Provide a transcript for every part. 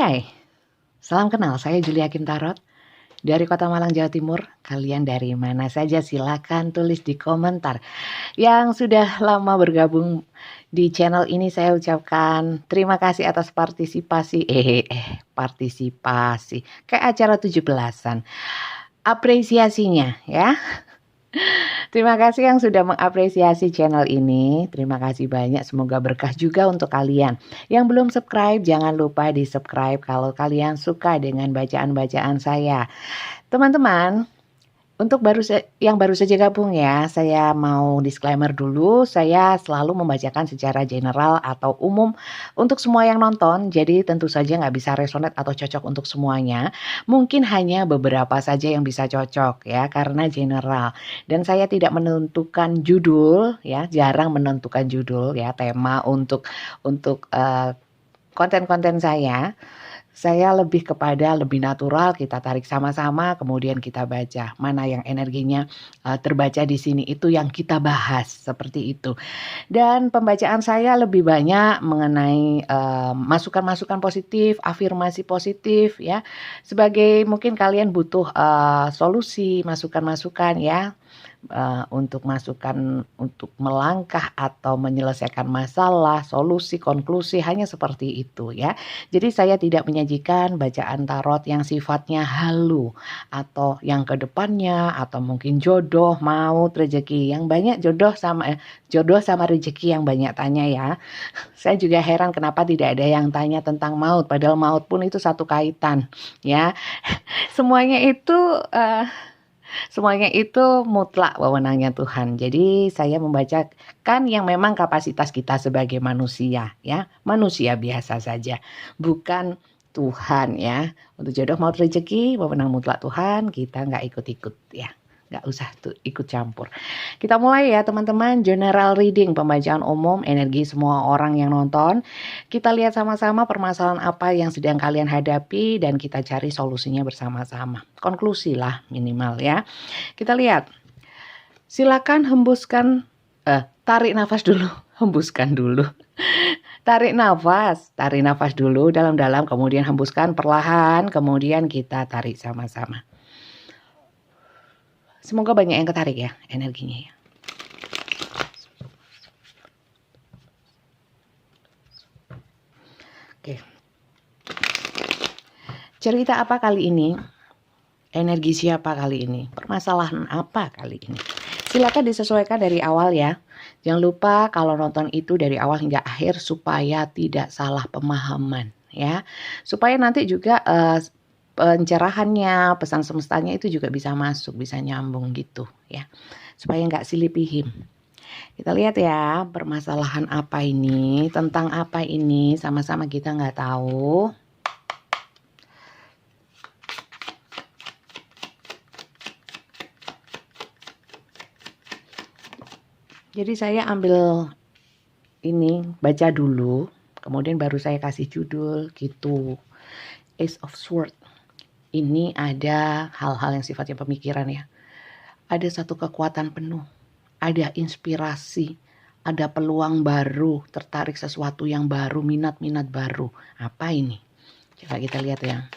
Hai, salam kenal, saya Julia Kim Tarot dari Kota Malang, Jawa Timur. Kalian dari mana saja silakan tulis di komentar. Yang sudah lama bergabung di channel ini saya ucapkan terima kasih atas partisipasi. Partisipasi kayak acara 17-an. Apresiasinya ya. Terima kasih yang sudah mengapresiasi channel ini. Terima kasih banyak. Semoga berkah juga untuk kalian. Yang belum subscribe, jangan lupa di subscribe kalau kalian suka dengan bacaan-bacaan saya. Teman-teman, untuk yang baru saja gabung ya, saya mau disclaimer dulu. Saya selalu membacakan secara general atau umum untuk semua yang nonton. Jadi tentu saja nggak bisa resonate atau cocok untuk semuanya. Mungkin hanya beberapa saja yang bisa cocok ya, karena general. Dan saya tidak menentukan judul ya, jarang menentukan judul ya, tema untuk konten-konten saya. Saya lebih kepada lebih natural, kita tarik sama-sama, kemudian kita baca. Mana yang energinya terbaca di sini, itu yang kita bahas, seperti itu. Dan pembacaan saya lebih banyak mengenai masukan-masukan positif, afirmasi positif ya. Sebagai mungkin kalian butuh solusi, masukan-masukan ya. Untuk masukan untuk melangkah atau menyelesaikan masalah, solusi, konklusi, hanya seperti itu ya. Jadi saya tidak menyajikan bacaan tarot yang sifatnya halu atau yang kedepannya atau mungkin jodoh, maut, rezeki. Yang banyak jodoh sama rezeki yang banyak tanya ya. Saya juga heran kenapa tidak ada yang tanya tentang maut, padahal maut pun itu satu kaitan ya. Semuanya itu mutlak wewenangnya Tuhan. Jadi saya membacakan yang memang kapasitas kita sebagai manusia ya. Manusia biasa saja. Bukan Tuhan ya. Untuk jodoh maut rezeki wewenang mutlak Tuhan, kita nggak ikut-ikut ya. Nggak usah ikut campur. Kita mulai ya teman-teman. General reading, pembacaan umum, energi semua orang yang nonton. Kita lihat sama-sama permasalahan apa yang sedang kalian hadapi dan kita cari solusinya bersama-sama. Konklusi lah minimal ya. Kita lihat. Silakan hembuskan, tarik nafas dulu, hembuskan dulu. Tarik nafas dulu dalam-dalam, kemudian hembuskan perlahan, kemudian kita tarik sama-sama. Semoga banyak yang ketarik ya energinya ya. Oke. Cerita apa kali ini? Energi siapa kali ini? Permasalahan apa kali ini? Silakan disesuaikan dari awal ya. Jangan lupa kalau nonton itu dari awal hingga akhir supaya tidak salah pemahaman ya. Supaya nanti juga pencerahannya, pesan semestanya itu juga bisa masuk, bisa nyambung gitu ya. Supaya nggak silih pihim. Kita lihat ya, permasalahan apa ini, tentang apa ini, sama-sama kita nggak tahu. Jadi saya ambil ini, baca dulu, kemudian baru saya kasih judul gitu. Ace of Swords. Ini ada hal-hal yang sifatnya pemikiran ya. Ada satu kekuatan penuh, ada inspirasi, ada peluang baru, tertarik sesuatu yang baru, minat-minat baru. Apa ini? Coba kita lihat ya.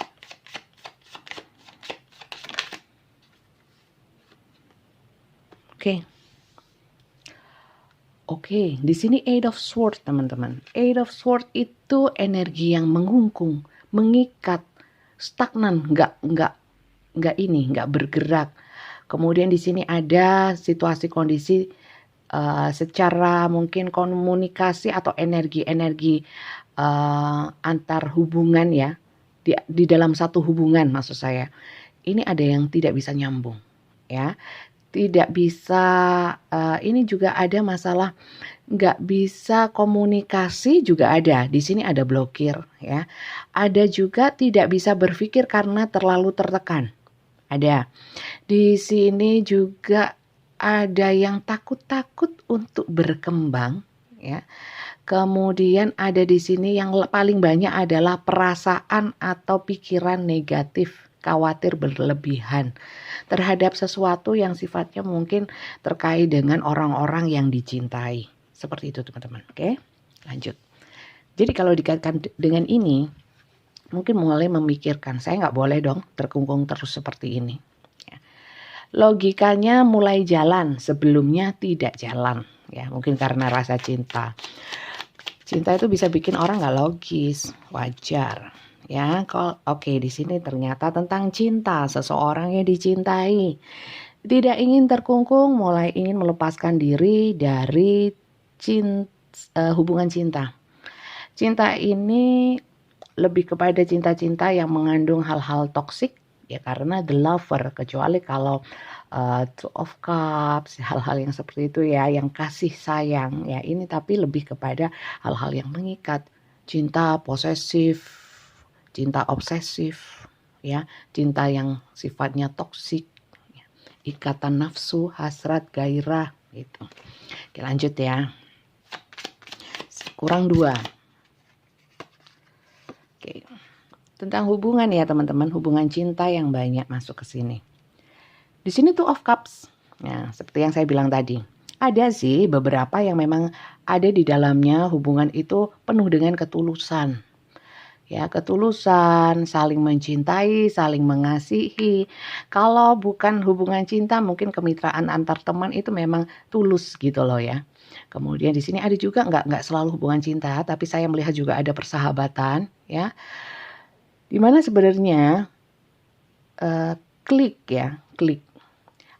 Oke, di sini Eight of Swords teman-teman. Eight of Swords itu energi yang mengungkung, mengikat, stagnan, nggak bergerak. Kemudian di sini ada situasi kondisi secara mungkin komunikasi atau energi antar hubungan ya, di dalam satu hubungan maksud saya. Ini ada yang tidak bisa nyambung ya. Tidak bisa, ini juga ada masalah nggak bisa komunikasi juga ada. Di sini ada blokir ya. Ada juga tidak bisa berpikir karena terlalu tertekan. Ada. Di sini juga ada yang takut-takut untuk berkembang ya. Kemudian ada di sini yang paling banyak adalah perasaan atau pikiran negatif, khawatir berlebihan terhadap sesuatu yang sifatnya mungkin terkait dengan orang-orang yang dicintai. Seperti itu teman-teman. Oke, lanjut. Jadi kalau dikaitkan dengan ini, mungkin mulai memikirkan, saya nggak boleh dong terkungkung terus seperti ini. Ya. Logikanya mulai jalan, sebelumnya tidak jalan. Ya, mungkin karena rasa cinta. Cinta itu bisa bikin orang nggak logis, wajar. Ya, kalau oke, di sini ternyata tentang cinta, seseorang yang dicintai. Tidak ingin terkungkung, mulai ingin melepaskan diri dari hubungan cinta. Cinta ini lebih kepada cinta-cinta yang mengandung hal-hal toksik, ya karena the lover, kecuali kalau two of cups, hal-hal yang seperti itu ya, yang kasih sayang ya ini, tapi lebih kepada hal-hal yang mengikat, cinta posesif, cinta obsesif, ya cinta yang sifatnya toksik, ya. Ikatan nafsu, hasrat, gairah gitu. Oke, lanjut ya. Kurang 2. Oke. Tentang hubungan ya teman-teman, hubungan cinta yang banyak masuk ke sini. Di sini tuh of cups. Nah, seperti yang saya bilang tadi. Ada sih beberapa yang memang ada di dalamnya hubungan itu penuh dengan ketulusan. Ya, ketulusan, saling mencintai, saling mengasihi. Kalau bukan hubungan cinta, mungkin kemitraan antar teman itu memang tulus gitu loh ya. Kemudian di sini ada juga nggak selalu hubungan cinta, tapi saya melihat juga ada persahabatan ya. Dimana sebenarnya klik ya, klik.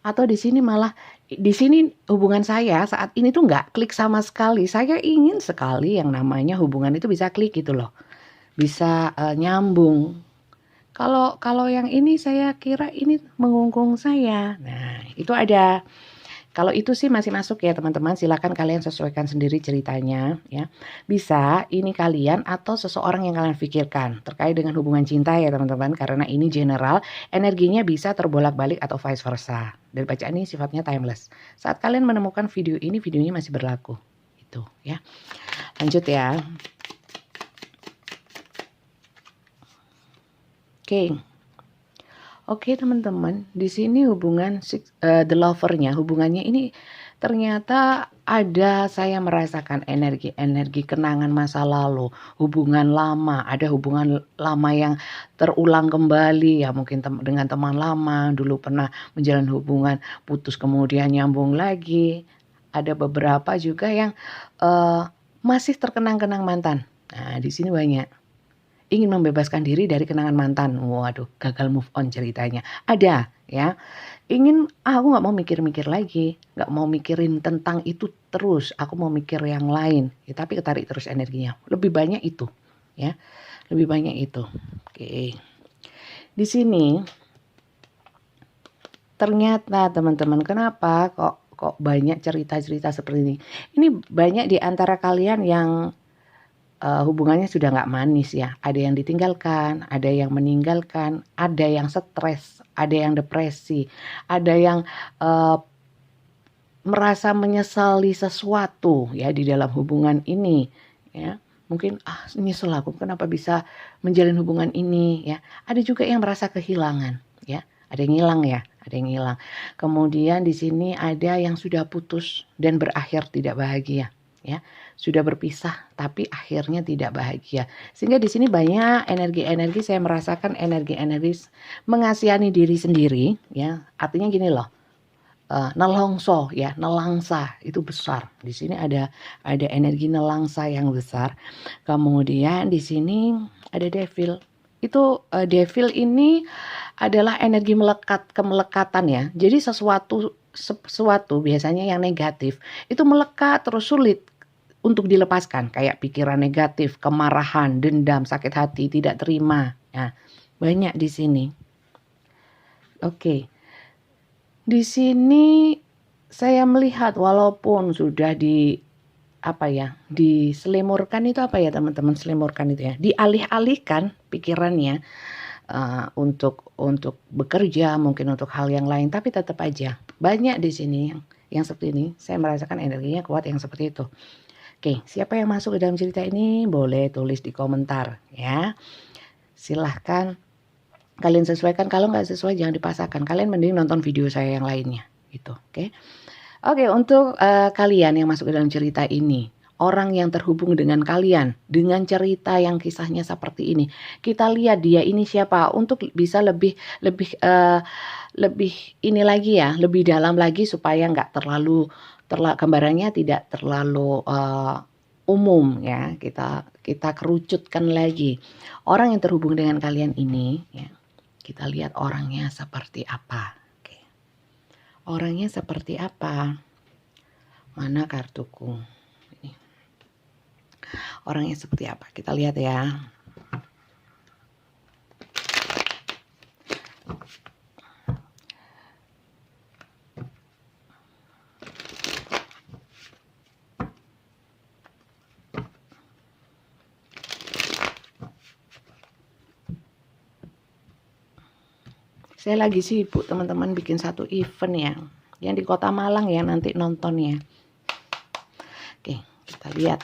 Atau di sini malah, di sini hubungan saya saat ini tuh nggak klik sama sekali. Saya ingin sekali yang namanya hubungan itu bisa klik gitu loh, bisa nyambung. Kalau yang ini saya kira ini mengungkung saya. Nah itu ada. Kalau itu sih masih masuk ya teman-teman, silakan kalian sesuaikan sendiri ceritanya ya. Bisa ini kalian atau seseorang yang kalian pikirkan terkait dengan hubungan cinta ya teman-teman, karena ini general, energinya bisa terbolak-balik atau vice versa. Dan bacaan ini sifatnya timeless. Saat kalian menemukan video ini, videonya masih berlaku. Itu ya. Lanjut ya. Oke teman-teman, di sini hubungan the lover-nya, hubungannya ini ternyata ada, saya merasakan energi kenangan masa lalu, hubungan lama, ada hubungan lama yang terulang kembali ya, mungkin dengan teman lama, dulu pernah menjalin hubungan, putus kemudian nyambung lagi. Ada beberapa juga yang masih terkenang-kenang mantan. Nah, di sini banyak. Ingin membebaskan diri dari kenangan mantan. Waduh, gagal move on ceritanya. Ada ya. Ingin, aku gak mau mikir-mikir lagi. Gak mau mikirin tentang itu terus. Aku mau mikir yang lain. Ya, tapi ketarik terus energinya. Lebih banyak itu. Ya, lebih banyak itu. Oke. Di sini, ternyata teman-teman, kenapa kok banyak cerita-cerita seperti ini. Ini banyak di antara kalian yang hubungannya sudah nggak manis ya. Ada yang ditinggalkan, ada yang meninggalkan, ada yang stres, ada yang depresi, ada yang merasa menyesali sesuatu ya di dalam hubungan ini ya. Mungkin nyesel aku kenapa bisa menjalin hubungan ini ya. Ada juga yang merasa kehilangan ya. Ada yang hilang ya, ada yang hilang. Kemudian di sini ada yang sudah putus dan berakhir tidak bahagia ya. Sudah berpisah tapi akhirnya tidak bahagia. Sehingga di sini banyak energi-energi, saya merasakan energi-energi mengasihani diri sendiri ya. Artinya gini loh. Nelongso ya, nelangsa itu besar. Di sini ada energi nelangsa yang besar. Kemudian di sini ada devil. Itu devil ini adalah energi kemelekatan ya. Jadi sesuatu biasanya yang negatif itu melekat terus sulit untuk dilepaskan, kayak pikiran negatif, kemarahan, dendam, sakit hati, tidak terima. Nah, banyak di sini. Oke. Di sini saya melihat walaupun sudah diselimurkan itu apa ya teman-teman, selimurkan itu ya, dialih-alihkan pikirannya untuk bekerja, mungkin untuk hal yang lain, tapi tetap aja banyak di sini yang seperti ini. Saya merasakan energinya kuat yang seperti itu. Oke, siapa yang masuk ke dalam cerita ini boleh tulis di komentar ya. Silahkan kalian sesuaikan, kalau nggak sesuai jangan dipaksakan. Kalian mending nonton video saya yang lainnya gitu. Oke, untuk kalian yang masuk ke dalam cerita ini, orang yang terhubung dengan kalian dengan cerita yang kisahnya seperti ini. Kita lihat dia ini siapa untuk bisa lebih lebih lebih ini lagi ya, lebih dalam lagi supaya nggak terlalu gambarannya tidak terlalu umum ya. Kita kerucutkan lagi. Orang yang terhubung dengan kalian ini ya. Kita lihat orangnya seperti apa. Oke. Orangnya seperti apa? Mana kartuku? Ini. Orangnya seperti apa? Kita lihat ya. Saya lagi sibuk teman-teman bikin satu event ya. Yang di Kota Malang ya nanti nontonnya. Oke, kita lihat.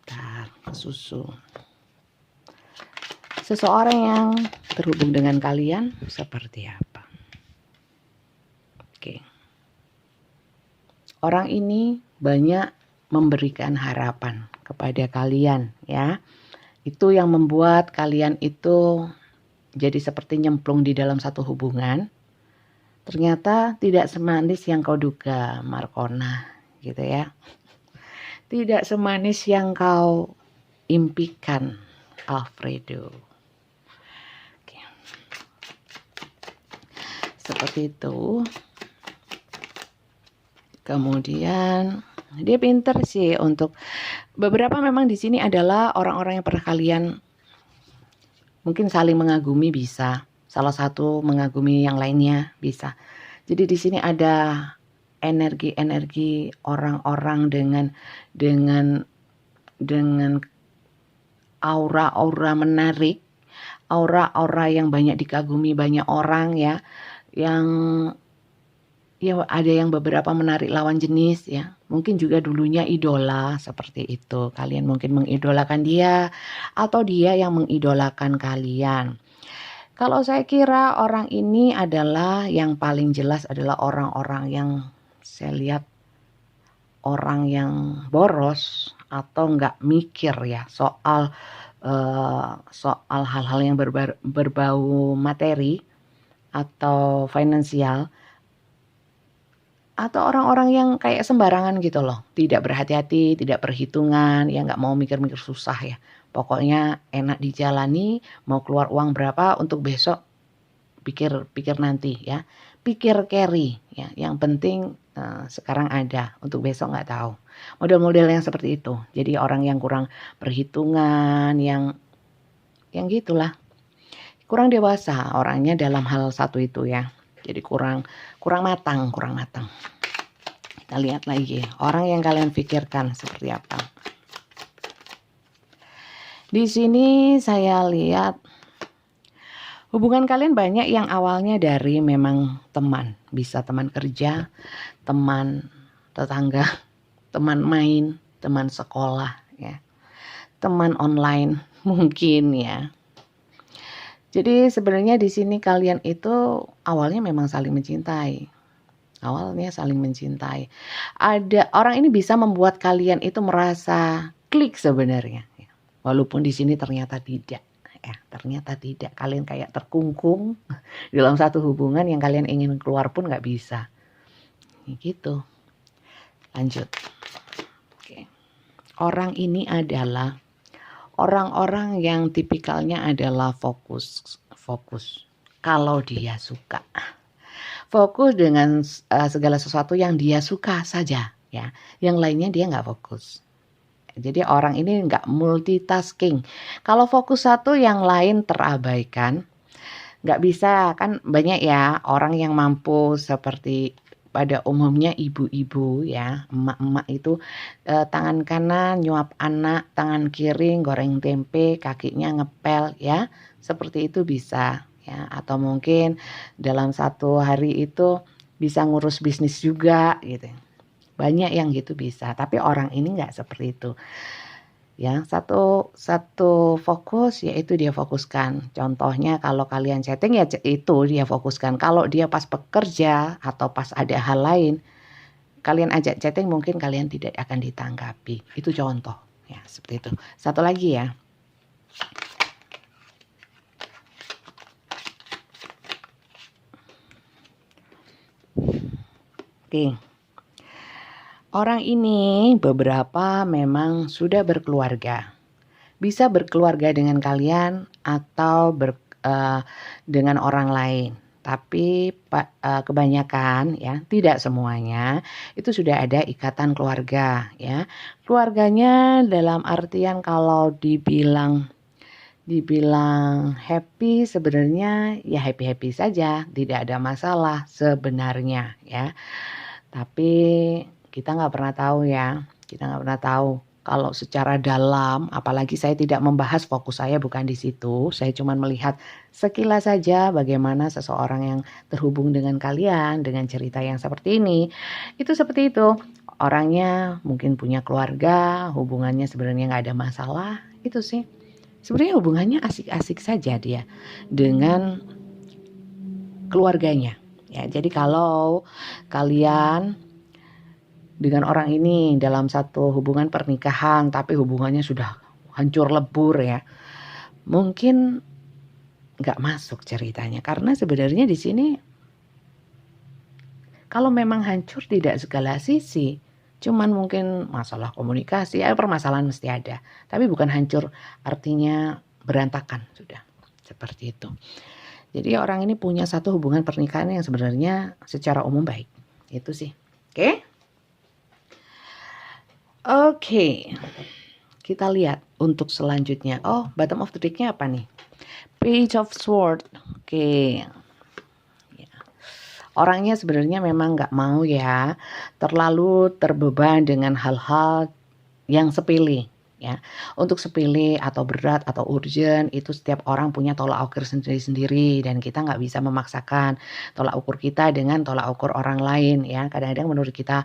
Bentar, kesusu. Seseorang yang terhubung dengan kalian seperti apa? Oke. Orang ini banyak memberikan harapan kepada kalian ya. Itu yang membuat kalian itu jadi seperti nyemplung di dalam satu hubungan. Ternyata tidak semanis yang kau duga, Markona, gitu ya. Tidak semanis yang kau impikan, Alfredo. Oke. Seperti itu. Kemudian dia pinter sih untuk beberapa memang di sini adalah orang-orang yang pernah kalian mungkin saling mengagumi bisa, salah satu mengagumi yang lainnya bisa. Jadi di sini ada energi-energi orang-orang dengan aura-aura menarik, aura-aura yang banyak dikagumi banyak orang ya, yang ya ada yang beberapa menarik lawan jenis ya. Mungkin juga dulunya idola seperti itu. Kalian mungkin mengidolakan dia atau dia yang mengidolakan kalian. Kalau saya kira orang ini adalah yang paling jelas adalah orang-orang yang saya lihat orang yang boros atau nggak mikir ya soal hal-hal yang berbau materi atau finansial. Atau orang-orang yang kayak sembarangan gitu loh. Tidak berhati-hati, tidak perhitungan, ya nggak mau mikir-mikir susah ya. Pokoknya enak dijalani, mau keluar uang berapa untuk besok pikir nanti ya. Pikir carry ya. Yang penting sekarang ada, untuk besok nggak tahu. Model-model yang seperti itu. Jadi orang yang kurang perhitungan, yang gitulah. Kurang dewasa orangnya dalam hal satu itu ya. Jadi kurang matang. Kita lihat lagi orang yang kalian pikirkan seperti apa. Di sini saya lihat hubungan kalian banyak yang awalnya dari memang teman, bisa teman kerja, teman tetangga, teman main, teman sekolah ya. Teman online mungkin ya. Jadi sebenarnya di sini kalian itu awalnya memang saling mencintai. Awalnya saling mencintai. Ada orang ini bisa membuat kalian itu merasa klik sebenarnya. Walaupun di sini ternyata tidak. Ya, ternyata tidak. Kalian kayak terkungkung dalam satu hubungan yang kalian ingin keluar pun nggak bisa. Gitu. Lanjut. Oke. Orang ini adalah orang-orang yang tipikalnya adalah fokus. Kalau dia suka. Fokus dengan segala sesuatu yang dia suka saja ya. Yang lainnya dia nggak fokus. Jadi orang ini nggak multitasking. Kalau fokus satu yang lain terabaikan. Nggak bisa, kan banyak ya orang yang mampu seperti pada umumnya ibu-ibu ya, emak-emak itu tangan kanan nyuap anak, tangan kiri goreng tempe, kakinya ngepel ya, seperti itu bisa ya. Atau mungkin dalam satu hari itu bisa ngurus bisnis juga gitu. Banyak yang gitu bisa, tapi orang ini nggak seperti itu. Ya, satu fokus yaitu dia fokuskan. Contohnya kalau kalian chatting ya itu dia fokuskan. Kalau dia pas bekerja atau pas ada hal lain kalian ajak chatting mungkin kalian tidak akan ditanggapi. Itu contoh ya, seperti itu. Satu lagi ya. Oke. Orang ini beberapa memang sudah berkeluarga. Bisa berkeluarga dengan kalian atau dengan orang lain. Tapi kebanyakan ya, tidak semuanya itu sudah ada ikatan keluarga ya. Keluarganya dalam artian kalau dibilang happy, sebenarnya ya happy-happy saja, tidak ada masalah sebenarnya ya. Tapi kita nggak pernah tahu ya, kita nggak pernah tahu kalau secara dalam, apalagi saya tidak membahas, fokus saya bukan di situ, saya cuma melihat sekilas saja bagaimana seseorang yang terhubung dengan kalian, dengan cerita yang seperti ini, itu seperti itu. Orangnya mungkin punya keluarga, hubungannya sebenarnya nggak ada masalah, itu sih. Sebenarnya hubungannya asik-asik saja dia dengan keluarganya. Ya, jadi kalau kalian dengan orang ini dalam satu hubungan pernikahan tapi hubungannya sudah hancur lebur ya, mungkin nggak masuk ceritanya, karena sebenarnya di sini kalau memang hancur tidak segala sisi, cuman mungkin masalah komunikasi, permasalahan mesti ada, tapi bukan hancur artinya berantakan sudah, seperti itu. Jadi orang ini punya satu hubungan pernikahan yang sebenarnya secara umum baik, itu sih. Oke. Kita lihat untuk selanjutnya. Oh, bottom of the deck-nya apa nih? Page of Sword. Oke. Ya. Orangnya sebenarnya memang nggak mau ya terlalu terbeban dengan hal-hal yang sepele. Ya, untuk sepele atau berat atau urgent itu setiap orang punya tolak ukur sendiri-sendiri dan kita nggak bisa memaksakan tolak ukur kita dengan tolak ukur orang lain ya. Kadang-kadang menurut kita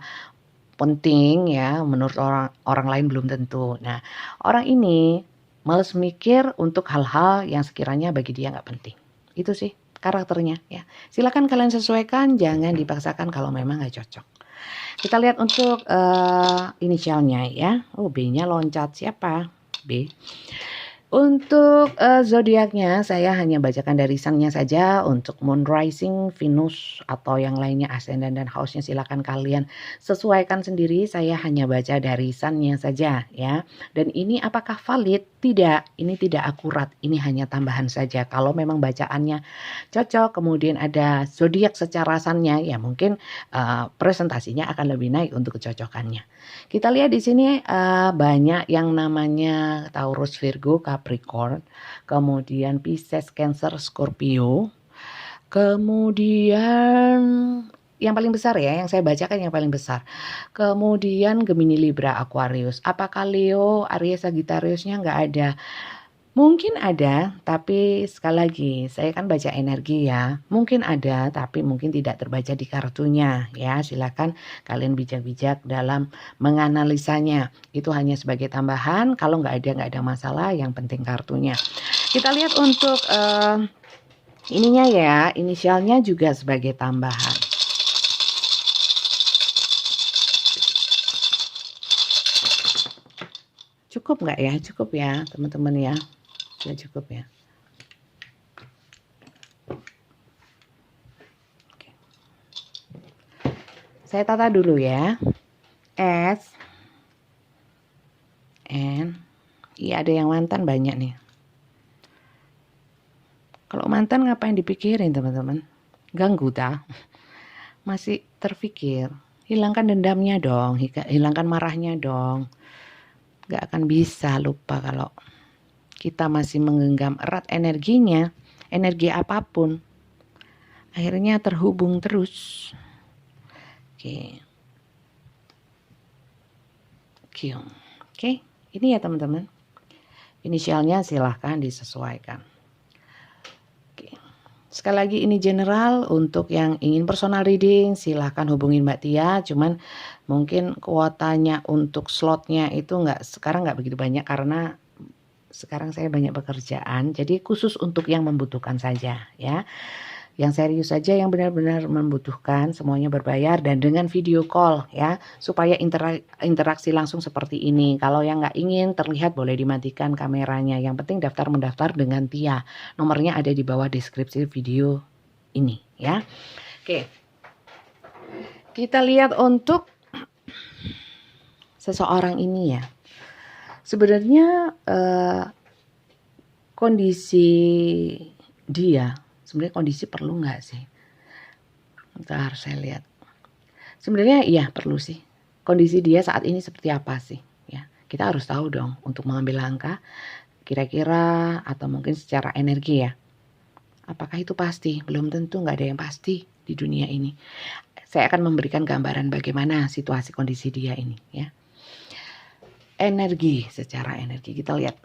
penting ya, menurut orang lain belum tentu. Nah, orang ini males mikir untuk hal-hal yang sekiranya bagi dia nggak penting. Itu sih karakternya ya. Silakan kalian sesuaikan, jangan dipaksakan kalau memang nggak cocok. Kita lihat untuk inisialnya ya. Oh, B-nya loncat, siapa? B. Untuk zodiaknya saya hanya bacakan dari sun-nya saja. Untuk moon rising, Venus atau yang lainnya ascendant dan house-nya silakan kalian sesuaikan sendiri. Saya hanya baca dari sun-nya saja ya. Dan ini apakah valid? Tidak, ini tidak akurat. Ini hanya tambahan saja. Kalau memang bacaannya cocok, kemudian ada zodiak secara sun-nya, ya mungkin presentasinya akan lebih naik untuk kecocokannya. Kita lihat di sini banyak yang namanya Taurus, Virgo, Capricorn, kemudian Pisces, Cancer, Scorpio, kemudian yang paling besar ya, yang saya bacakan yang paling besar. Kemudian Gemini, Libra, Aquarius. Apakah Leo, Aries, Sagittariusnya nggak ada? Mungkin ada, tapi sekali lagi saya kan baca energi ya. Mungkin ada, tapi mungkin tidak terbaca di kartunya ya. Silakan kalian bijak-bijak dalam menganalisanya. Itu hanya sebagai tambahan. Kalau nggak ada masalah. Yang penting kartunya. Kita lihat untuk ininya ya, inisialnya juga sebagai tambahan. Cukup nggak ya? Cukup ya teman-teman ya. Sudah cukup ya. Oke. Saya tata dulu ya. S N. Iya, ada yang mantan banyak nih. Kalau mantan ngapain dipikirin teman-teman? Ganggu dah. Masih terpikir. Hilangkan dendamnya dong. Hilangkan marahnya dong. Gak akan bisa lupa kalau kita masih menggenggam erat energinya, energi apapun, akhirnya terhubung terus. Oke, ini ya teman-teman. Inisialnya silahkan disesuaikan. Oke. Sekali lagi ini general. Untuk yang ingin personal reading silahkan hubungin Mbak Tia. Cuman mungkin kuotanya untuk slotnya itu sekarang nggak begitu banyak karena sekarang saya banyak pekerjaan, jadi khusus untuk yang membutuhkan saja ya. Yang serius saja, yang benar-benar membutuhkan, semuanya berbayar dan dengan video call ya, supaya interaksi langsung seperti ini. Kalau yang nggak ingin terlihat boleh dimatikan kameranya. Yang penting mendaftar dengan Tia. Nomornya ada di bawah deskripsi video ini ya. Oke. Kita lihat untuk seseorang ini ya. Sebenarnya kondisi dia, sebenarnya kondisi perlu nggak sih? Bentar saya lihat. Sebenarnya iya perlu sih. Kondisi dia saat ini seperti apa sih? Ya, kita harus tahu dong untuk mengambil langkah kira-kira atau mungkin secara energi ya. Apakah itu pasti? Belum tentu, nggak ada yang pasti di dunia ini. Saya akan memberikan gambaran bagaimana situasi kondisi dia ini ya. Secara energi kita lihat.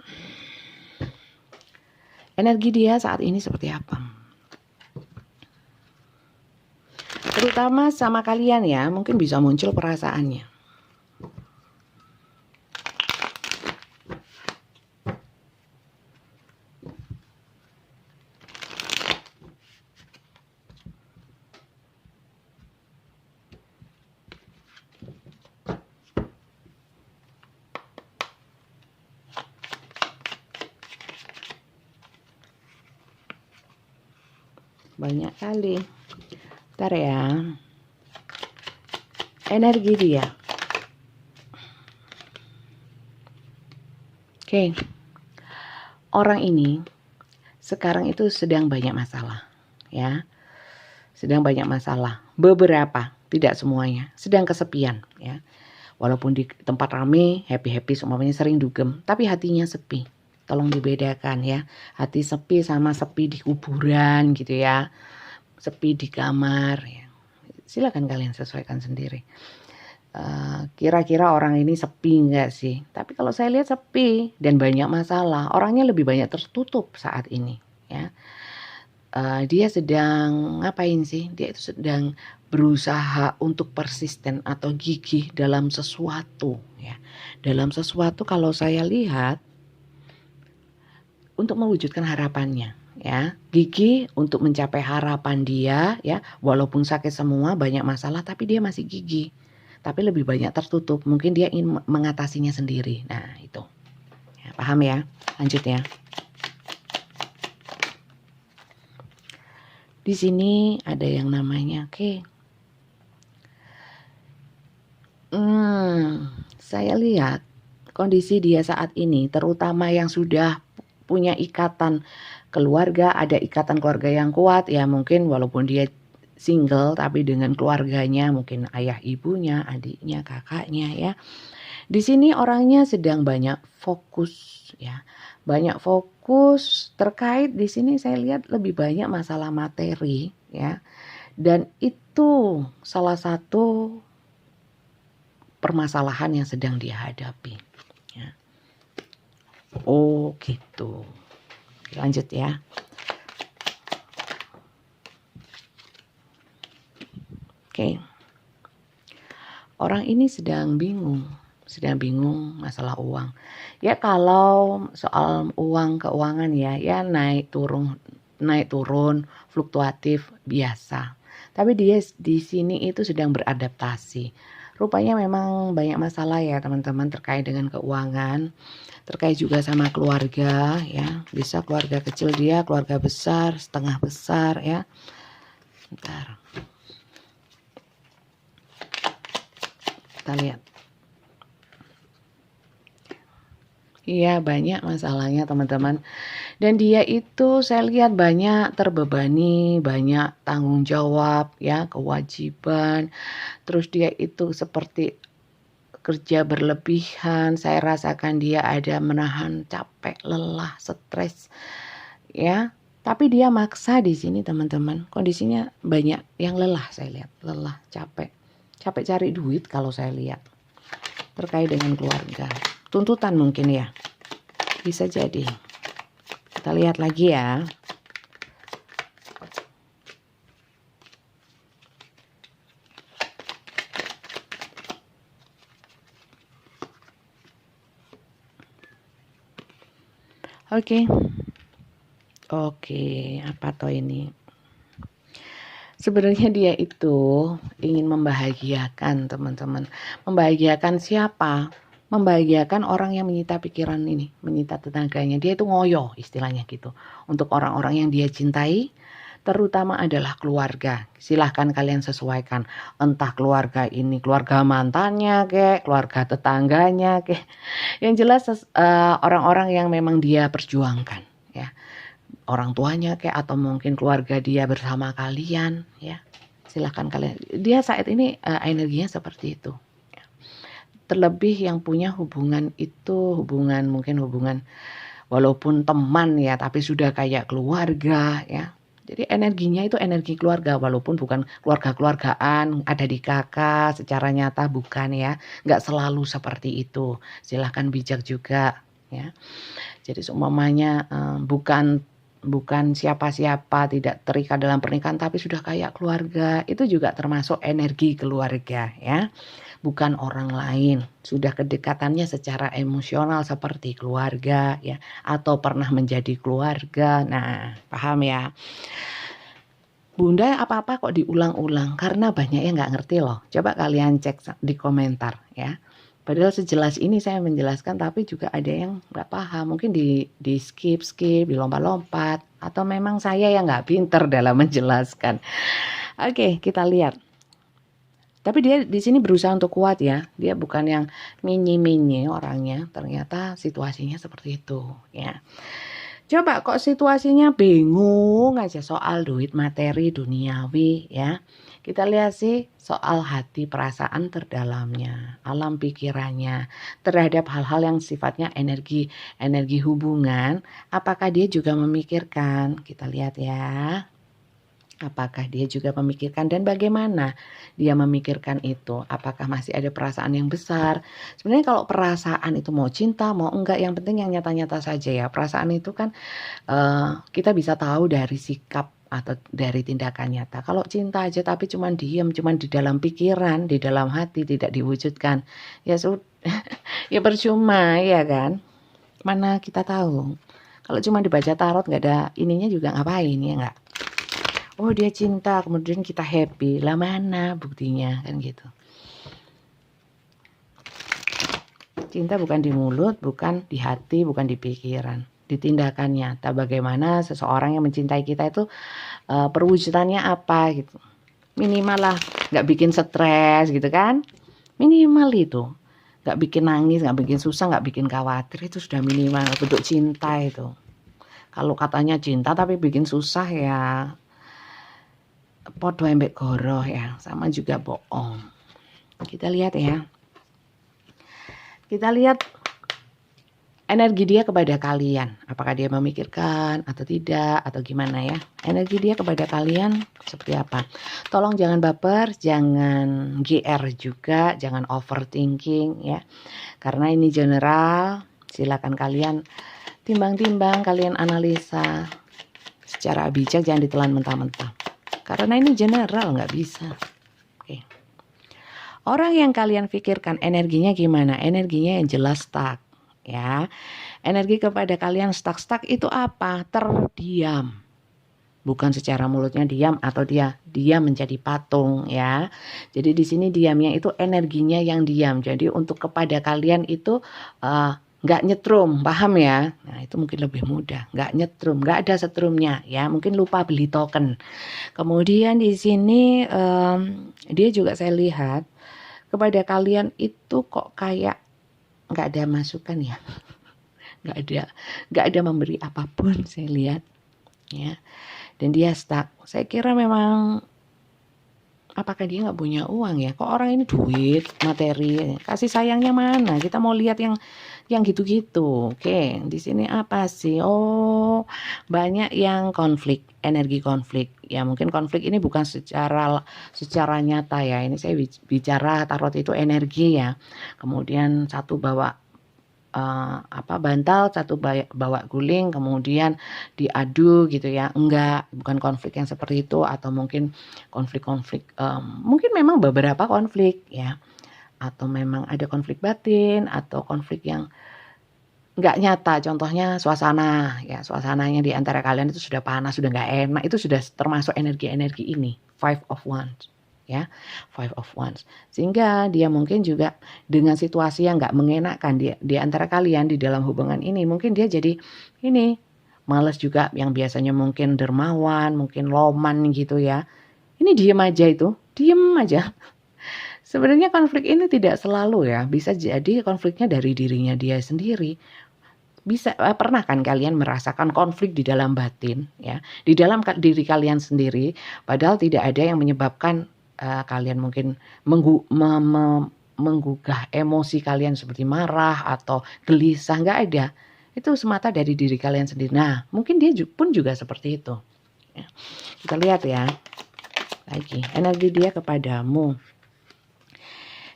Energi dia saat ini seperti apa? Terutama sama kalian ya, mungkin bisa muncul perasaannya. Banyak kali. Bentar ya. Energi dia. Oke. Orang ini sekarang itu sedang banyak masalah, ya. Sedang banyak masalah. Beberapa, tidak semuanya. Sedang kesepian, ya. Walaupun di tempat rame, happy-happy semuanya sering dugem, tapi hatinya sepi. Tolong dibedakan ya. Hati sepi sama sepi di kuburan gitu ya. Sepi di kamar ya. Silakan kalian sesuaikan sendiri. Kira-kira orang ini sepi enggak sih? Tapi kalau saya lihat sepi dan banyak masalah. Orangnya lebih banyak tertutup saat ini ya. Dia sedang ngapain sih? Dia itu sedang berusaha untuk persisten atau gigih dalam sesuatu ya. Dalam sesuatu kalau saya lihat untuk mewujudkan harapannya ya. Gigih untuk mencapai harapan dia ya. Walaupun sakit semua, banyak masalah, tapi dia masih gigih. Tapi lebih banyak tertutup. Mungkin dia ingin mengatasinya sendiri. Nah itu ya, paham ya. Lanjut ya. Di sini ada yang namanya saya lihat kondisi dia saat ini, terutama yang sudah punya ikatan keluarga, ada ikatan keluarga yang kuat ya, mungkin walaupun dia single tapi dengan keluarganya, mungkin ayah ibunya, adiknya, kakaknya ya. Di sini orangnya sedang banyak fokus ya. Banyak fokus terkait di sini saya lihat lebih banyak masalah materi ya. Dan itu salah satu permasalahan yang sedang dihadapi ya. Oh gitu. Lanjut ya. Oke. Orang ini sedang bingung masalah uang. Ya kalau soal keuangan ya naik turun, fluktuatif biasa. Tapi dia di sini itu sedang beradaptasi. Rupanya memang banyak masalah ya teman-teman terkait dengan keuangan, terkait juga sama keluarga ya. Bisa keluarga kecil dia, keluarga besar, setengah besar ya. Bentar. Kita lihat. Iya banyak masalahnya teman-teman. Dan dia itu saya lihat banyak terbebani, banyak tanggung jawab ya, kewajiban. Terus dia itu seperti kerja berlebihan. Saya rasakan dia ada menahan capek, lelah, stres ya. Tapi dia maksa di sini teman-teman. Kondisinya banyak yang lelah saya lihat, lelah, capek. Capek cari duit kalau saya lihat. Terkait dengan keluarga. Tuntutan mungkin ya. Bisa jadi. Kita lihat lagi ya. Oke. Oke, apa toh ini? Sebenarnya dia itu ingin membahagiakan teman-teman. Membahagiakan siapa? Membahagiakan orang yang menyita pikiran ini, menyita tenaganya. Dia itu ngoyo istilahnya gitu. Untuk orang-orang yang dia cintai, terutama adalah keluarga. Silahkan kalian sesuaikan. Entah keluarga ini, keluarga mantannya kek, keluarga tetangganya kek. Yang jelas orang-orang yang memang dia perjuangkan ya. Orang tuanya kayak atau mungkin keluarga dia bersama kalian ya, silahkan kalian, dia saat ini energinya seperti itu ya. Terlebih yang punya hubungan itu mungkin hubungan walaupun teman ya, tapi sudah kayak keluarga ya. Jadi energinya itu energi keluarga, walaupun bukan keluarga-keluargaan, ada di kakak secara nyata bukan ya, nggak selalu seperti itu. Silahkan bijak juga ya. Jadi seumpamanya bukan siapa-siapa, tidak terikat dalam pernikahan, tapi sudah kayak keluarga, itu juga termasuk energi keluarga ya. Bukan orang lain, sudah kedekatannya secara emosional seperti keluarga ya, atau pernah menjadi keluarga. Nah, paham ya? Bunda apa-apa kok diulang-ulang, karena banyak yang nggak ngerti loh. Coba kalian cek di komentar ya. Padahal sejelas ini saya menjelaskan, tapi juga ada yang nggak paham. Mungkin di skip, dilompat-lompat. Atau memang saya yang nggak pinter dalam menjelaskan. Oke, kita lihat. Tapi dia di sini berusaha untuk kuat ya. Dia bukan yang minyi-minyi orangnya. Ternyata situasinya seperti itu ya. Coba kok situasinya bingung aja soal duit, materi, duniawi ya. Kita lihat sih soal hati, perasaan terdalamnya, alam pikirannya terhadap hal-hal yang sifatnya energi hubungan. Apakah dia juga memikirkan? Kita lihat ya. Apakah dia juga memikirkan dan bagaimana dia memikirkan itu? Apakah masih ada perasaan yang besar? Sebenarnya kalau perasaan itu mau cinta, mau enggak, yang penting yang nyata-nyata saja ya. Perasaan itu kan kita bisa tahu dari sikap atau dari tindakan nyata. Kalau cinta aja tapi cuman diem, cuman di dalam pikiran, di dalam hati, tidak diwujudkan, ya sudah, ya percuma ya kan? Mana kita tahu? Kalau cuma dibaca tarot nggak ada ininya juga ngapain ya nggak? Oh dia cinta, kemudian kita happy, lah mana buktinya kan gitu. Cinta bukan di mulut, bukan di hati, bukan di pikiran, di tindakan nyata. Bagaimana seseorang yang mencintai kita itu perwujudannya apa gitu. Minimal lah, nggak bikin stres gitu kan. Minimal itu, nggak bikin nangis, nggak bikin susah, nggak bikin khawatir, itu sudah minimal bentuk cinta itu. Kalau katanya cinta tapi bikin susah ya podo embek goroh ya, sama juga bohong. Kita lihat ya. Kita lihat energi dia kepada kalian. Apakah dia memikirkan atau tidak atau gimana ya? Energi dia kepada kalian seperti apa? Tolong jangan baper, jangan GR juga, jangan overthinking ya. Karena ini general, silakan kalian timbang-timbang, kalian analisa secara bijak, jangan ditelan mentah-mentah. Karena ini general, nggak bisa. Oke. Orang yang kalian pikirkan energinya gimana? Energinya yang jelas stuck ya. Energi kepada kalian stuck itu apa? Terdiam. Bukan secara mulutnya diam atau dia menjadi patung ya. Jadi di sini diamnya itu energinya yang diam. Jadi untuk kepada kalian itu nggak nyetrum, paham ya? Nah itu mungkin lebih mudah. Nggak nyetrum, nggak ada setrumnya ya. Mungkin lupa beli token. Kemudian di sini dia juga saya lihat kepada kalian itu kok kayak nggak ada masukan ya, nggak ada memberi apapun saya lihat ya. Dan dia stuck. Saya kira memang apakah dia nggak punya uang ya? Kok orang ini duit, materi, kasih sayangnya mana? Kita mau lihat yang gitu-gitu. Oke, di sini apa sih? Oh, banyak yang konflik, energi konflik. Ya mungkin konflik ini bukan secara nyata ya. Ini saya bicara tarot itu energi ya. Kemudian satu bawa bantal, satu bawa guling, kemudian diadu gitu ya. Enggak, bukan konflik yang seperti itu. Atau mungkin konflik-konflik, mungkin memang beberapa konflik ya, atau memang ada konflik batin atau konflik yang nggak nyata. Contohnya suasana, ya suasananya di antara kalian itu sudah panas, sudah nggak enak, itu sudah termasuk energi-energi ini, Five of Wands, ya, Five of Wands. Sehingga dia mungkin juga dengan situasi yang nggak mengenakan di antara kalian di dalam hubungan ini, mungkin dia jadi ini males juga, yang biasanya mungkin dermawan, mungkin loman gitu ya. Ini diem aja itu, diem aja. Sebenarnya konflik ini tidak selalu ya, bisa jadi konfliknya dari dirinya dia sendiri. Bisa pernah kan kalian merasakan konflik di dalam batin ya, di dalam diri kalian sendiri, padahal tidak ada yang menyebabkan kalian mungkin menggugah emosi kalian seperti marah atau gelisah, nggak ada. Itu semata dari diri kalian sendiri. Nah, mungkin dia pun juga seperti itu. Ya. Kita lihat ya, lagi energi dia kepadamu.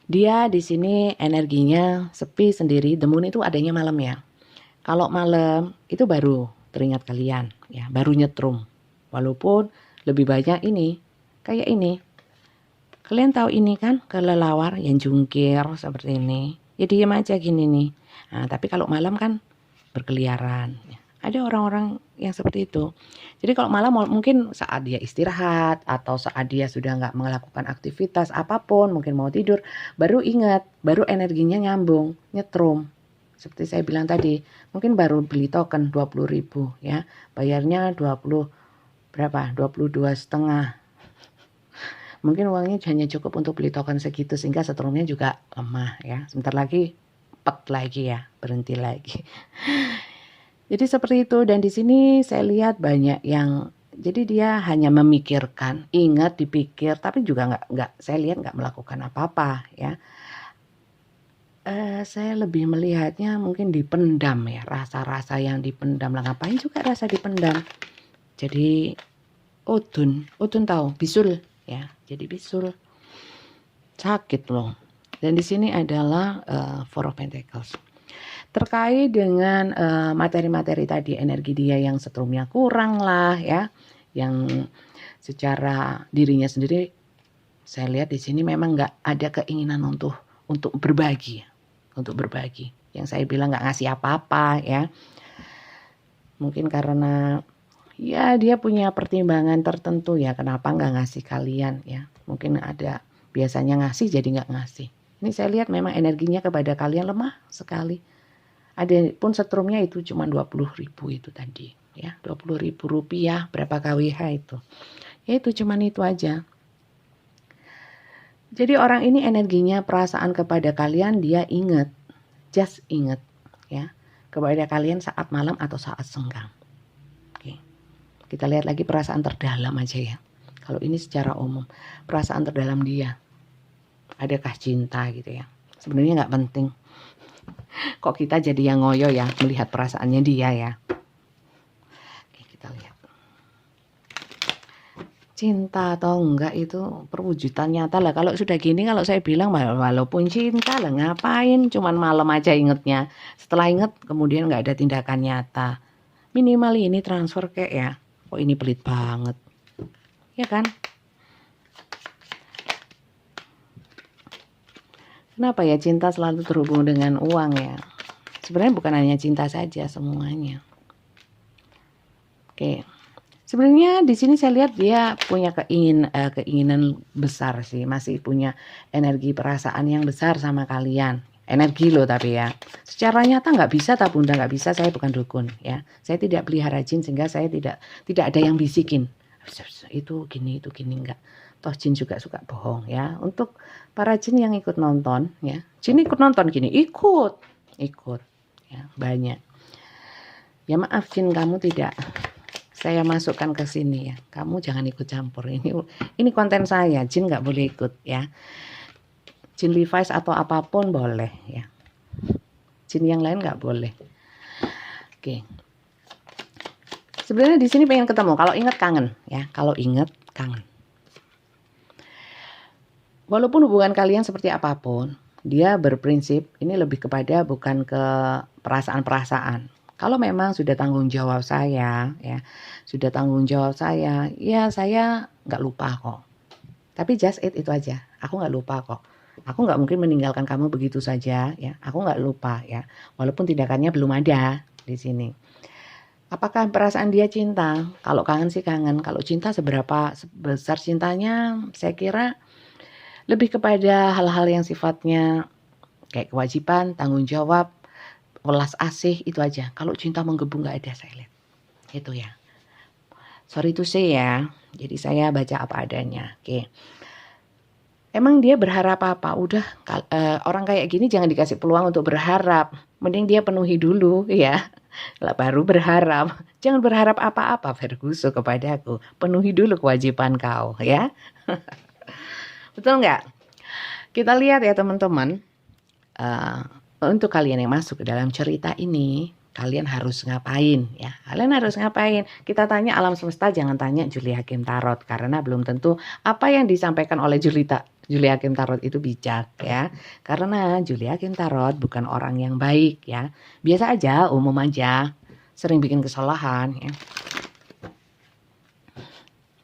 Dia di sini energinya sepi sendiri. The Moon itu adanya malam ya. Kalau malam itu baru teringat kalian, ya, baru nyetrum. Walaupun lebih banyak ini, kayak ini. Kalian tahu ini kan, kelelawar yang jungkir seperti ini. Ya diam aja gini nih. Nah, tapi kalau malam kan berkeliaran. Ada orang-orang yang seperti itu. Jadi kalau malam mungkin saat dia istirahat atau saat dia sudah nggak melakukan aktivitas apapun, mungkin mau tidur, baru ingat, baru energinya nyambung, nyetrum. Seperti saya bilang tadi, mungkin baru beli token 20.000 ya, bayarnya 20 berapa? 22,5. Mungkin uangnya hanya cukup untuk beli token segitu sehingga setrumnya juga lemah ya. Sebentar lagi pet lagi ya, berhenti lagi. Jadi seperti itu, dan di sini saya lihat banyak yang jadi dia hanya memikirkan, ingat, dipikir, tapi juga nggak saya lihat nggak melakukan apa-apa ya. Saya lebih melihatnya mungkin dipendam ya, rasa-rasa yang dipendam lah, ngapain juga rasa dipendam. Jadi udun tahu, bisul ya, jadi bisul sakit loh. Dan di sini adalah Four of Pentacles. Terkait dengan materi-materi tadi, energi dia yang setrumnya kurang lah ya, yang secara dirinya sendiri saya lihat di sini memang nggak ada keinginan untuk berbagi, untuk berbagi. Yang saya bilang nggak ngasih apa-apa ya, mungkin karena ya dia punya pertimbangan tertentu ya, kenapa nggak ngasih kalian ya, mungkin ada biasanya ngasih jadi nggak ngasih. Ini saya lihat memang energinya kepada kalian lemah sekali. Ada pun setrumnya itu cuma 20.000 itu tadi ya, 20.000 rupiah, berapa KWH itu ya, itu cuman itu aja. Jadi orang ini energinya, perasaan kepada kalian dia ingat, just ingat ya, kepada kalian saat malam atau saat senggang. Oke. Kita lihat lagi perasaan terdalam aja ya, kalau ini secara umum perasaan terdalam dia, adakah cinta gitu ya, sebenarnya nggak penting. Kok kita jadi yang ngoyo ya melihat perasaannya dia ya. Oke, kita lihat. Cinta atau enggak itu perwujudan nyata lah. Kalau sudah gini, kalau saya bilang walaupun cinta lah, ngapain cuman malam aja ingetnya. Setelah inget kemudian nggak ada tindakan nyata. Minimal ini transfer kayak ya. Kok ini pelit banget. Ya kan? Kenapa ya cinta selalu terhubung dengan uang ya? Sebenarnya bukan hanya cinta saja, semuanya. Oke. Sebenarnya di sini saya lihat dia punya keinginan besar sih, masih punya energi perasaan yang besar sama kalian. Energi loh tapi ya. Secara nyata nggak bisa, tak bunda nggak bisa, saya bukan dukun ya. Saya tidak pelihara jin sehingga saya tidak ada yang bisikin. Itu gini enggak. Toh jin juga suka bohong ya. Untuk para jin yang ikut nonton ya. Jin ikut nonton gini, ikut ya, banyak. Ya maaf jin, kamu tidak saya masukkan ke sini ya. Kamu jangan ikut campur. Ini konten saya, jin nggak boleh ikut ya. Jin Levi's atau apapun boleh ya. Jin yang lain nggak boleh. Oke. Sebenarnya di sini pengen ketemu. Kalau ingat kangen ya. Kalau ingat kangen. Walaupun hubungan kalian seperti apapun, dia berprinsip ini lebih kepada bukan ke perasaan-perasaan. Kalau memang sudah tanggung jawab saya, ya sudah tanggung jawab saya, ya saya nggak lupa kok. Tapi just it itu aja, aku nggak lupa kok. Aku nggak mungkin meninggalkan kamu begitu saja, ya. Aku nggak lupa, ya. Walaupun tindakannya belum ada di sini. Apakah perasaan dia cinta? Kalau kangen sih kangen. Kalau cinta seberapa besar cintanya? Saya kira lebih kepada hal-hal yang sifatnya kayak kewajiban, tanggung jawab, welas asih, itu aja. Kalau cinta menggebu nggak ada, saya lihat. Itu ya. Sorry to say ya. Jadi saya baca apa adanya. Oke. Emang dia berharap apa? Udah orang kayak gini jangan dikasih peluang untuk berharap. Mending dia penuhi dulu ya. Lah baru berharap. Jangan berharap apa-apa Ferguson kepadaku. Penuhi dulu kewajiban kau ya. Betul nggak? Kita lihat ya teman-teman. Untuk kalian yang masuk ke dalam cerita ini, kalian harus ngapain ya? Kalian harus ngapain? Kita tanya alam semesta, jangan tanya Juli Hakim Tarot, karena belum tentu apa yang disampaikan oleh Juli Hakim Tarot itu bijak ya. Karena Juli Hakim Tarot bukan orang yang baik ya. Biasa aja, umum aja, sering bikin kesalahan ya.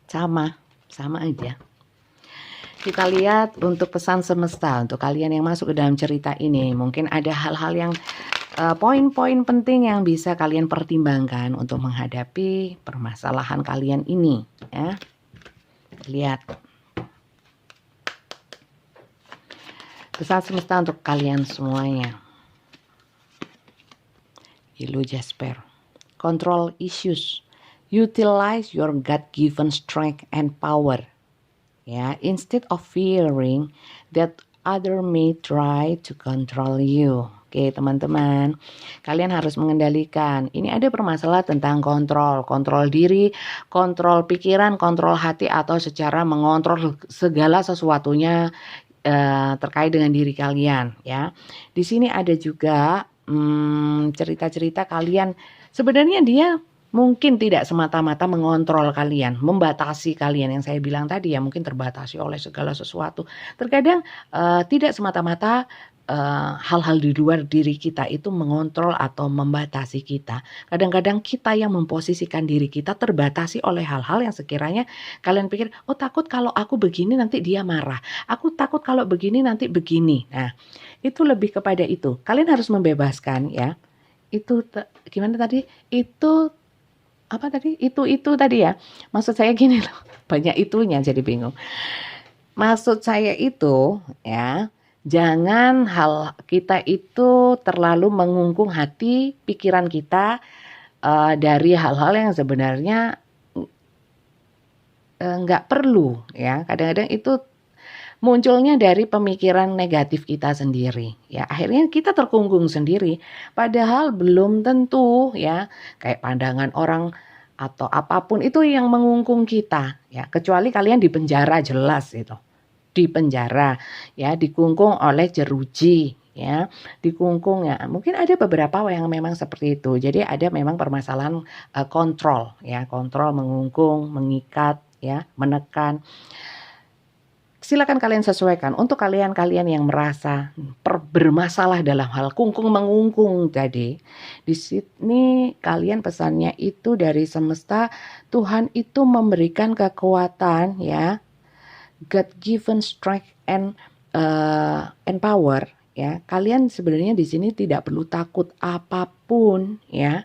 Sama aja. Kita lihat untuk pesan semesta untuk kalian yang masuk ke dalam cerita ini. Mungkin ada hal-hal yang poin-poin penting yang bisa kalian pertimbangkan untuk menghadapi permasalahan kalian ini ya. Lihat pesan semesta untuk kalian semuanya. Hilo Jasper. Control issues. Utilize your God-given strength and power. Ya, instead of fearing that other may try to control you. Oke, teman-teman, kalian harus mengendalikan. Ini ada permasalahan tentang kontrol diri, kontrol pikiran, kontrol hati, atau secara mengontrol segala sesuatunya terkait dengan diri kalian. Ya, di sini ada juga cerita-cerita kalian. Sebenarnya dia mungkin tidak semata-mata mengontrol kalian, membatasi kalian yang saya bilang tadi ya, mungkin terbatasi oleh segala sesuatu. Terkadang tidak semata-mata hal-hal di luar diri kita itu mengontrol atau membatasi kita. Kadang-kadang kita yang memposisikan diri kita terbatasi oleh hal-hal yang sekiranya kalian pikir, oh takut kalau aku begini nanti dia marah. Aku takut kalau begini nanti begini. Nah, itu lebih kepada itu. Kalian harus membebaskan ya. Itu gimana tadi? Itu apa tadi? Itu tadi ya. Maksud saya gini loh. Banyak itunya jadi bingung. Maksud saya itu ya, jangan hal kita itu terlalu mengungkung hati, pikiran kita dari hal-hal yang sebenarnya nggak perlu ya. Kadang-kadang itu munculnya dari pemikiran negatif kita sendiri ya, akhirnya kita terkungkung sendiri padahal belum tentu ya, kayak pandangan orang atau apapun itu yang mengungkung kita ya, kecuali kalian di penjara, jelas itu di penjara ya, dikungkung oleh jeruji ya, dikungkung ya, mungkin ada beberapa yang memang seperti itu. Jadi ada memang permasalahan kontrol ya, kontrol, mengungkung, mengikat ya, menekan. Silakan kalian sesuaikan. Untuk kalian-kalian yang merasa bermasalah dalam hal kungkung mengungkung tadi, di sini kalian pesannya itu dari semesta, Tuhan itu memberikan kekuatan ya, God given strength and power ya. Kalian sebenarnya di sini tidak perlu takut apapun ya.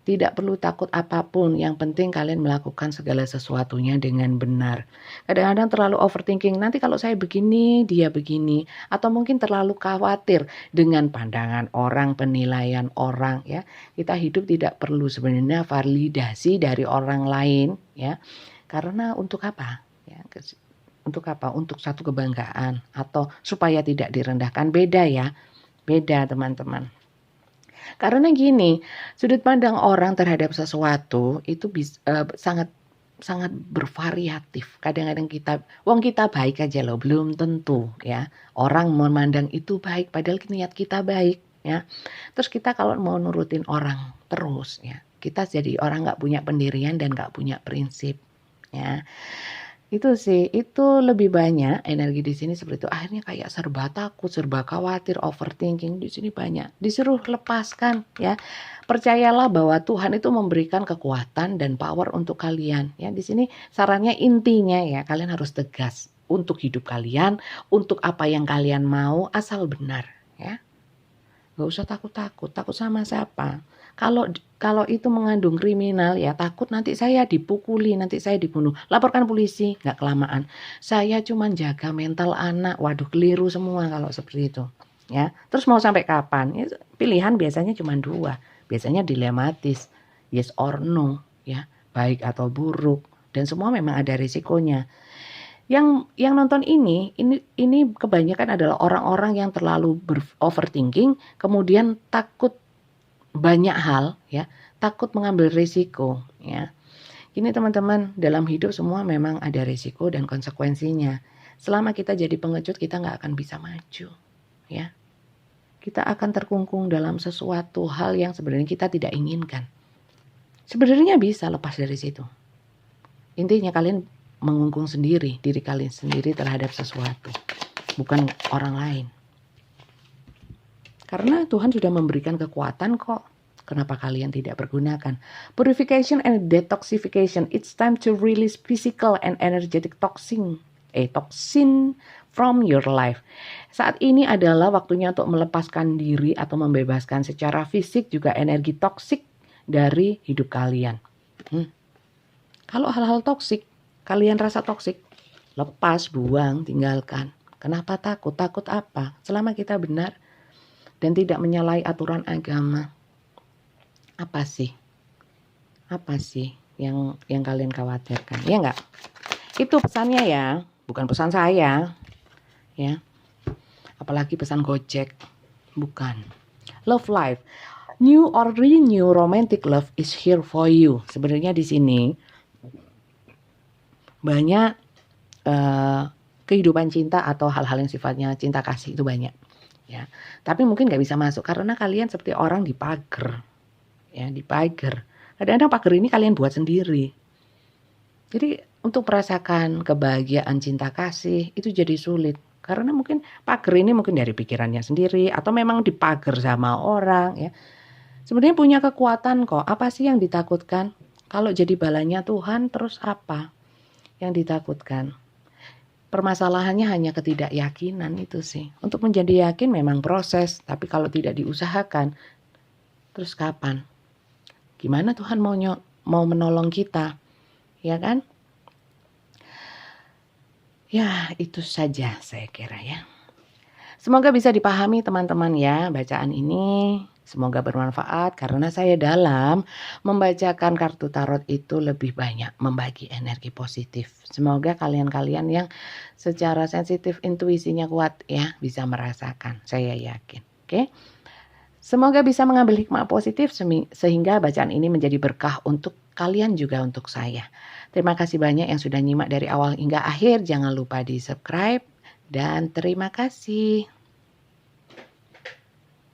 Tidak perlu takut apapun, yang penting kalian melakukan segala sesuatunya dengan benar. Kadang-kadang terlalu overthinking, nanti kalau saya begini, dia begini. Atau mungkin terlalu khawatir dengan pandangan orang, penilaian orang ya. Kita hidup tidak perlu sebenarnya validasi dari orang lain ya. Karena untuk apa? Ya, untuk apa? Untuk satu kebanggaan atau supaya tidak direndahkan. Beda ya, beda teman-teman. Karena gini, sudut pandang orang terhadap sesuatu itu sangat bervariatif. Kadang-kadang kita baik aja loh, belum tentu ya. Orang memandang itu baik padahal niat kita baik ya. Terus kita kalau mau nurutin orang terus ya, kita jadi orang nggak punya pendirian dan nggak punya prinsip ya. Itu sih, itu lebih banyak energi di sini seperti itu. Akhirnya kayak serba takut, serba khawatir, overthinking di sini banyak. Disuruh lepaskan ya. Percayalah bahwa Tuhan itu memberikan kekuatan dan power untuk kalian ya. Di sini sarannya intinya ya, kalian harus tegas untuk hidup kalian, untuk apa yang kalian mau, asal benar ya. Gak usah takut-takut, takut sama siapa? Kalau itu mengandung kriminal ya takut nanti saya dipukuli, nanti saya dibunuh. Laporkan polisi, gak kelamaan. Saya cuma jaga mental anak, waduh keliru semua kalau seperti itu. Ya, terus mau sampai kapan? Ya, pilihan biasanya cuma dua, biasanya dilematis, yes or no, ya, baik atau buruk, dan semua memang ada risikonya. Yang nonton ini kebanyakan adalah orang-orang yang terlalu overthinking, kemudian takut banyak hal ya, takut mengambil risiko ya. Ini teman-teman, dalam hidup semua memang ada risiko dan konsekuensinya. Selama kita jadi pengecut, kita nggak akan bisa maju ya. Kita akan terkungkung dalam sesuatu hal yang sebenarnya kita tidak inginkan. Sebenarnya bisa lepas dari situ. Intinya kalian mengungkung sendiri, diri kalian sendiri terhadap sesuatu, bukan orang lain. Karena Tuhan sudah memberikan kekuatan kok. Kenapa kalian tidak pergunakan? Purification and detoxification. It's time to release physical and energetic toxin from your life. Saat ini adalah waktunya untuk melepaskan diri atau membebaskan secara fisik juga energi toksik dari hidup kalian. Kalau hal-hal toksik, kalian rasa toksik, lepas, buang, tinggalkan. Kenapa takut? Takut apa? Selama kita benar dan tidak menyalahi aturan agama, apa sih yang kalian khawatirkan? Ya enggak? Itu pesannya ya, bukan pesan saya. Ya. Apalagi pesan Gojek. Bukan. Love life. New or renew romantic love is here for you. Sebenarnya di sini banyak kehidupan cinta atau hal-hal yang sifatnya cinta kasih itu banyak ya, tapi mungkin nggak bisa masuk karena kalian seperti orang di pagar ya, di pagar. Kadang-kadang pagar ini kalian buat sendiri, jadi untuk merasakan kebahagiaan cinta kasih itu jadi sulit karena mungkin pagar ini mungkin dari pikirannya sendiri atau memang dipagar sama orang ya. Sebenarnya punya kekuatan kok. Apa sih yang ditakutkan? Kalau jadi balanya Tuhan terus apa yang ditakutkan? Permasalahannya hanya ketidakyakinan itu sih. Untuk menjadi yakin memang proses, tapi kalau tidak diusahakan, terus kapan? Gimana Tuhan mau menolong kita? Ya kan? Ya, itu saja saya kira ya. Semoga bisa dipahami teman-teman ya bacaan ini. Semoga bermanfaat karena saya dalam membacakan kartu tarot itu lebih banyak membagi energi positif. Semoga kalian-kalian yang secara sensitif intuisinya kuat ya bisa merasakan, saya yakin. Oke. Semoga bisa mengambil hikmah positif sehingga bacaan ini menjadi berkah untuk kalian juga untuk saya. Terima kasih banyak yang sudah nyimak dari awal hingga akhir. Jangan lupa di subscribe dan terima kasih.